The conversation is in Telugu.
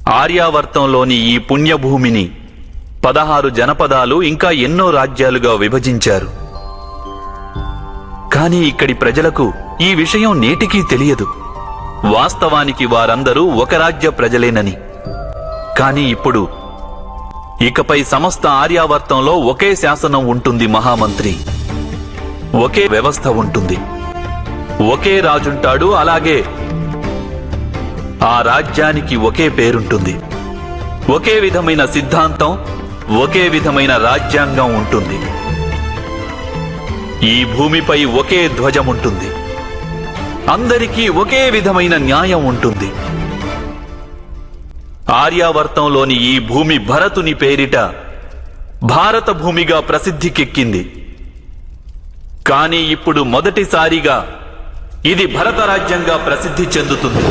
ఆర్యావర్తంలోని ఈ పుణ్యభూమిని 16 జనపదాలు ఇంకా ఎన్నో రాజ్యాలుగా విభజించారు. కానీ ఇక్కడి ప్రజలకు ఈ విషయం నేటికీ తెలియదు. వాస్తవానికి వారందరూ ఒక రాజ్య ప్రజలేనని. కానీ ఇప్పుడు ఇకపై సమస్త ఆర్యావర్తంలో ఒకే శాసనం ఉంటుంది మహామంత్రి. ఒకే వ్యవస్థ ఉంటుంది. ఒకే రాజుంటాడు. అలాగే ఆ రాజ్యానికి ఒకే పేరుంటుంది. ఒకే విధమైన సిద్ధాంతం, ఒకే విధమైన రాజ్యాంగం ఉంటుంది. ఈ భూమిపై ఒకే ధ్వజం ఉంటుంది. అందరికీ ఒకే విధమైన న్యాయం ఉంటుంది. ఆర్యావర్తంలోని ఈ భూమి భరతుని పేరిట భారత భూమిగా ప్రసిద్ధికెక్కింది. కానీ ఇప్పుడు మొదటిసారిగా ఇది భరత రాజ్యంగా ప్రసిద్ధి చెందుతుంది.